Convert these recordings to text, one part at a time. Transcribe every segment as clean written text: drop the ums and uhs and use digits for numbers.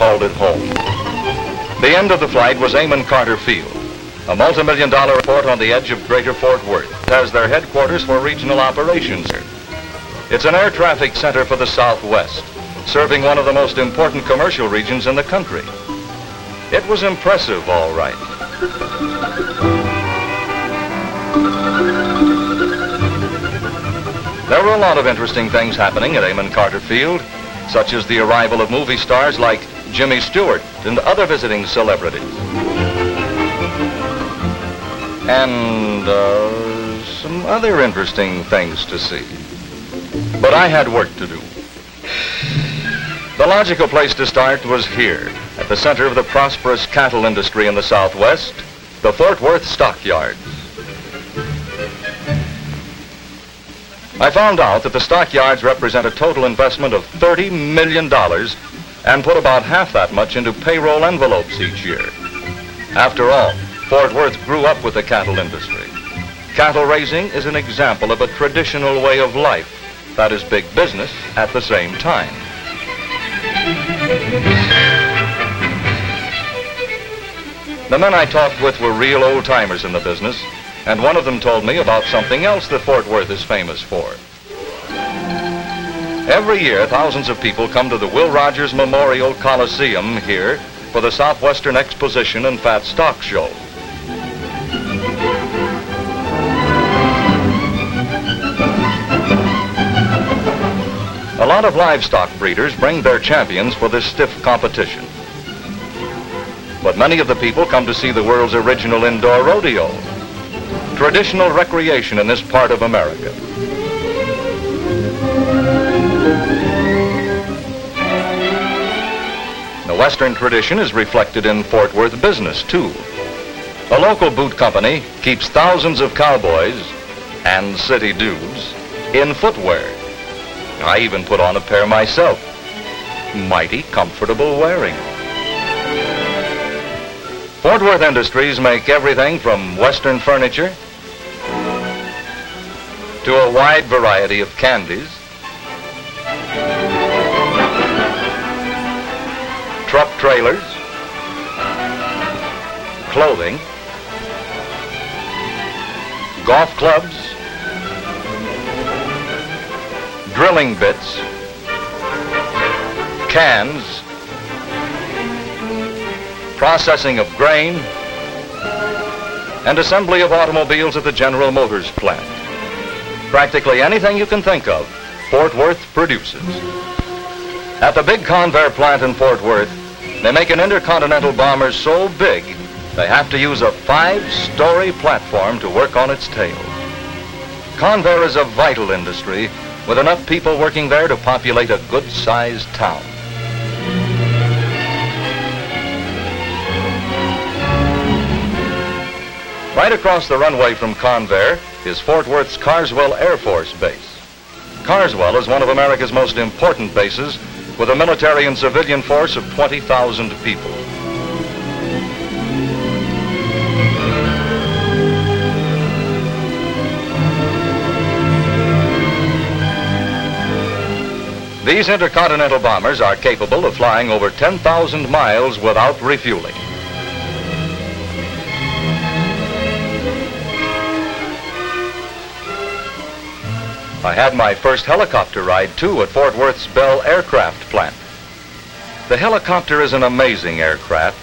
called it home. The end of the flight was Amon Carter Field, a multi-million-dollar airport on the edge of Greater Fort Worth, as their headquarters for regional operations here. It's an air traffic center for the Southwest, serving one of the most important commercial regions in the country. It was impressive, all right. There were a lot of interesting things happening at Amon Carter Field, such as the arrival of movie stars like Jimmy Stewart and other visiting celebrities. And some other interesting things to see. But I had work to do. The logical place to start was here, at the center of the prosperous cattle industry in the Southwest, the Fort Worth stockyards. I found out that the stockyards represent a total investment of $30 million and put about half that much into payroll envelopes each year. After all, Fort Worth grew up with the cattle industry. Cattle raising is an example of a traditional way of life that is big business at the same time. The men I talked with were real old-timers in the business, and one of them told me about something else that Fort Worth is famous for. Every year, thousands of people come to the Will Rogers Memorial Coliseum here for the Southwestern Exposition and Fat Stock Show. A lot of livestock breeders bring their champions for this stiff competition. But many of the people come to see the world's original indoor rodeo, traditional recreation in this part of America. The Western tradition is reflected in Fort Worth business, too. A local boot company keeps thousands of cowboys and city dudes in footwear. I even put on a pair myself. Mighty comfortable wearing. Fort Worth Industries make everything from Western furniture to a wide variety of candies, truck trailers, clothing, golf clubs, drilling bits, cans, processing of grain, and assembly of automobiles at the General Motors plant. Practically anything you can think of, Fort Worth produces. At the big Convair plant in Fort Worth, they make an intercontinental bomber so big, they have to use a 5-story platform to work on its tail. Convair is a vital industry with enough people working there to populate a good-sized town. Right across the runway from Convair is Fort Worth's Carswell Air Force Base. Carswell is one of America's most important bases with a military and civilian force of 20,000 people. These intercontinental bombers are capable of flying over 10,000 miles without refueling. I had my first helicopter ride, too, at Fort Worth's Bell Aircraft plant. The helicopter is an amazing aircraft,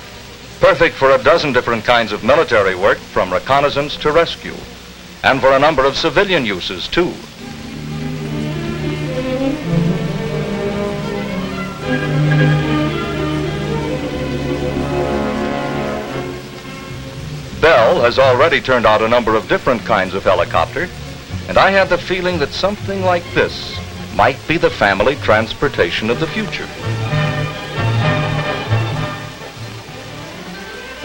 perfect for a dozen different kinds of military work, from reconnaissance to rescue, and for a number of civilian uses, too. Bell has already turned out a number of different kinds of helicopter, and I had the feeling that something like this might be the family transportation of the future.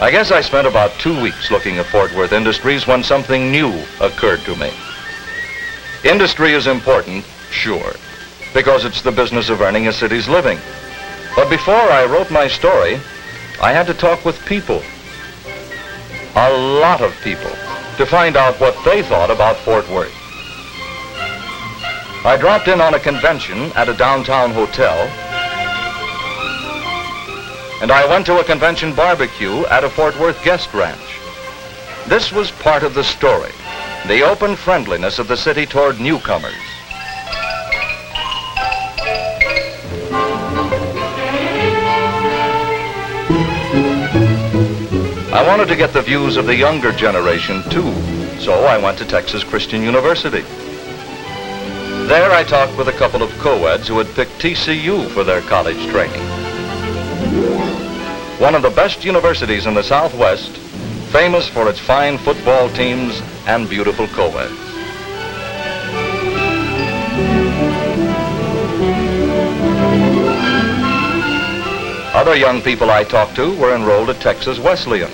I guess I spent about 2 weeks looking at Fort Worth Industries when something new occurred to me. Industry is important, sure, because it's the business of earning a city's living. But before I wrote my story, I had to talk with people, a lot of people, to find out what they thought about Fort Worth. I dropped in on a convention at a downtown hotel and I went to a convention barbecue at a Fort Worth guest ranch. This was part of the story, the open friendliness of the city toward newcomers. I wanted to get the views of the younger generation too, so I went to Texas Christian University. There I talked with a couple of co-eds who had picked TCU for their college training. One of the best universities in the Southwest, famous for its fine football teams and beautiful co-eds. Other young people I talked to were enrolled at Texas Wesleyan.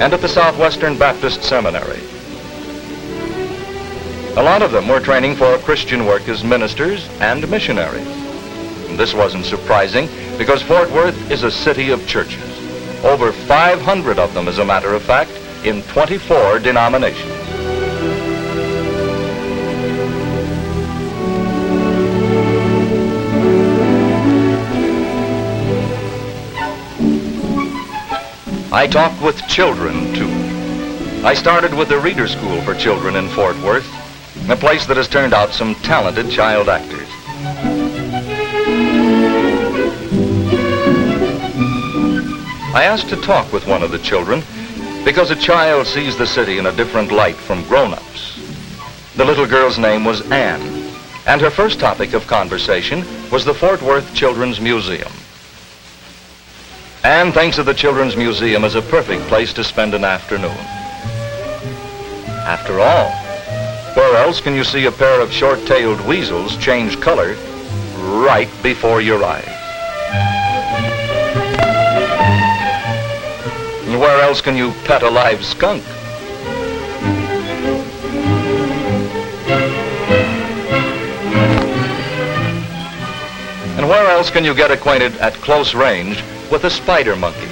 And at the Southwestern Baptist Seminary. A lot of them were training for Christian work as ministers and missionaries. And this wasn't surprising because Fort Worth is a city of churches. Over 500 of them, as a matter of fact, in 24 denominations. I talked with children, too. I started with the Reader School for Children in Fort Worth, a place that has turned out some talented child actors. I asked to talk with one of the children because a child sees the city in a different light from grown-ups. The little girl's name was Anne, and her first topic of conversation was the Fort Worth Children's Museum. Anne thinks of the Children's Museum as a perfect place to spend an afternoon. After all, where else can you see a pair of short-tailed weasels change color right before your eyes? And where else can you pet a live skunk? And where else can you get acquainted at close range with a spider monkey?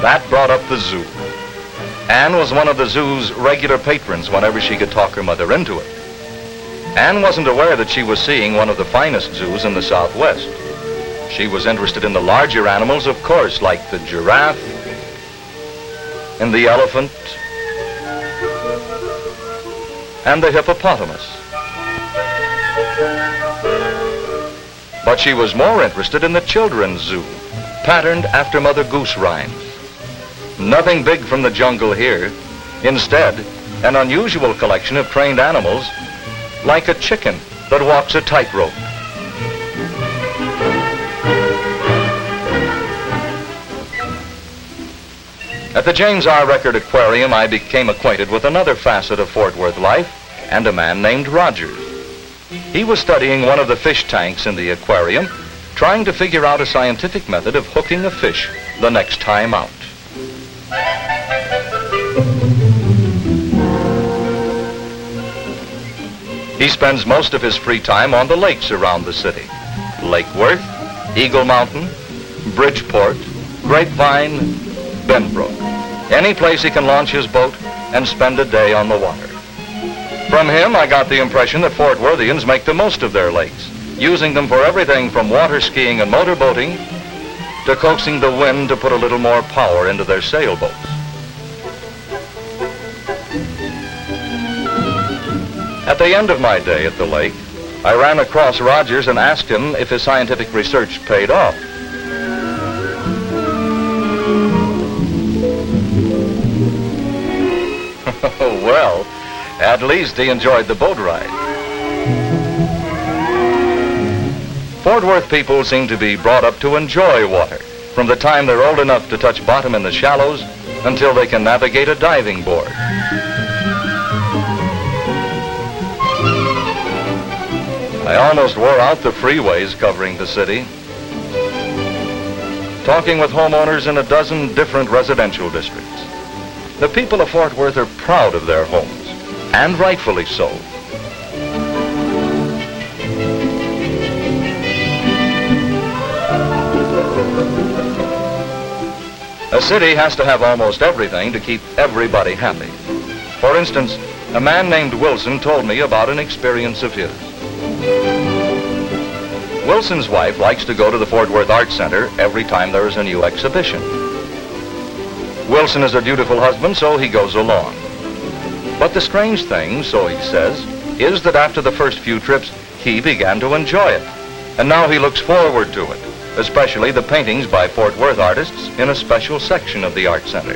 That brought up the zoo. Anne was one of the zoo's regular patrons whenever she could talk her mother into it. Anne wasn't aware that she was seeing one of the finest zoos in the Southwest. She was interested in the larger animals, of course, like the giraffe and the elephant and the hippopotamus. But she was more interested in the children's zoo, patterned after Mother Goose rhymes. Nothing big from the jungle here. Instead, an unusual collection of trained animals, like a chicken that walks a tightrope. At the James R. Record Aquarium, I became acquainted with another facet of Fort Worth life and a man named Rogers. He was studying one of the fish tanks in the aquarium, trying to figure out a scientific method of hooking a fish the next time out. He spends most of his free time on the lakes around the city. Lake Worth, Eagle Mountain, Bridgeport, Grapevine, Benbrook. Any place he can launch his boat and spend a day on the water. From him, I got the impression that Fort Worthians make the most of their lakes, using them for everything from water skiing and motorboating to coaxing the wind to put a little more power into their sailboats. At the end of my day at the lake, I ran across Rogers and asked him if his scientific research paid off. Well, at least he enjoyed the boat ride. Fort Worth people seem to be brought up to enjoy water from the time they're old enough to touch bottom in the shallows until they can navigate a diving board. I almost wore out the freeways covering the city, talking with homeowners in a dozen different residential districts. The people of Fort Worth are proud of their homes, and rightfully so. A city has to have almost everything to keep everybody happy. For instance, a man named Wilson told me about an experience of his. Wilson's wife likes to go to the Fort Worth Art Center every time there is a new exhibition. Wilson is a dutiful husband, so he goes along. But the strange thing, so he says, is that after the first few trips, he began to enjoy it. And now he looks forward to it, especially the paintings by Fort Worth artists in a special section of the Art Center.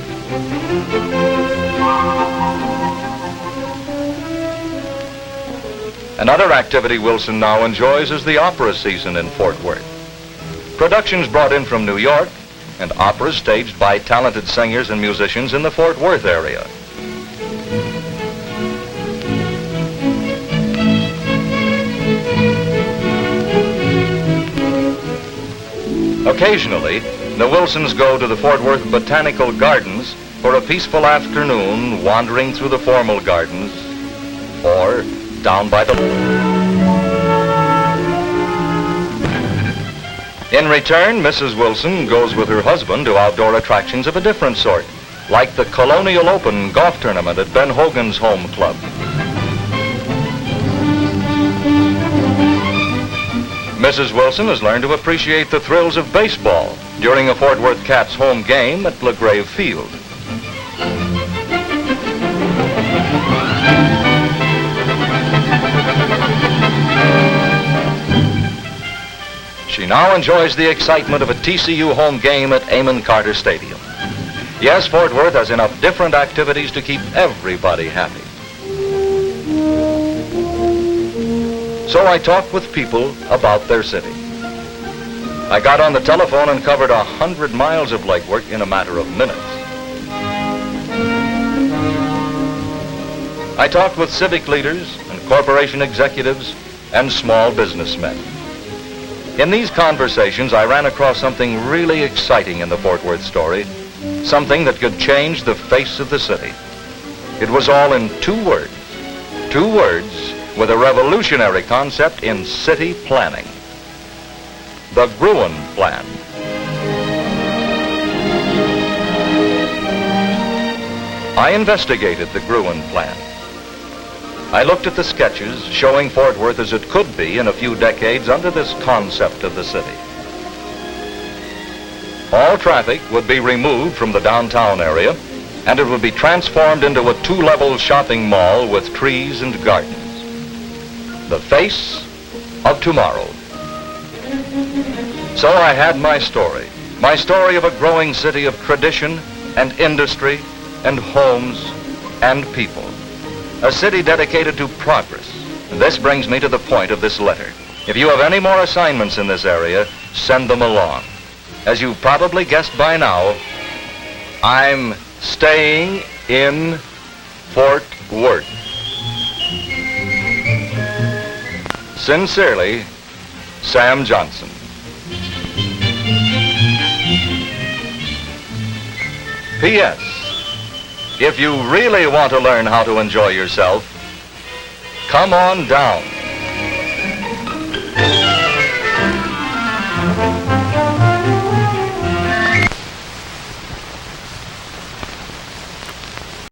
Another activity Wilson now enjoys is the opera season in Fort Worth. Productions brought in from New York and operas staged by talented singers and musicians in the Fort Worth area. Occasionally, the Wilsons go to the Fort Worth Botanical Gardens for a peaceful afternoon wandering through the formal gardens or down by the... In return, Mrs. Wilson goes with her husband to outdoor attractions of a different sort, like the Colonial Open golf tournament at Ben Hogan's home club. Mrs. Wilson has learned to appreciate the thrills of baseball during a Fort Worth Cats home game at LaGrave Field. She now enjoys the excitement of a TCU home game at Amon Carter Stadium. Yes, Fort Worth has enough different activities to keep everybody happy. So I talked with people about their city. I got on the telephone and covered 100 miles of legwork in a matter of minutes. I talked with civic leaders and corporation executives and small businessmen. In these conversations, I ran across something really exciting in the Fort Worth story, something that could change the face of the city. It was all in two words with a revolutionary concept in city planning: the Gruen Plan. I investigated the Gruen Plan. I looked at the sketches showing Fort Worth as it could be in a few decades under this concept of the city. All traffic would be removed from the downtown area, and it would be transformed into a two-level shopping mall with trees and gardens. The face of tomorrow. So I had my story of a growing city of tradition and industry and homes and people. A city dedicated to progress. This brings me to the point of this letter. If you have any more assignments in this area, send them along. As you've probably guessed by now, I'm staying in Fort Worth. Sincerely, Sam Johnson. P.S. If you really want to learn how to enjoy yourself, come on down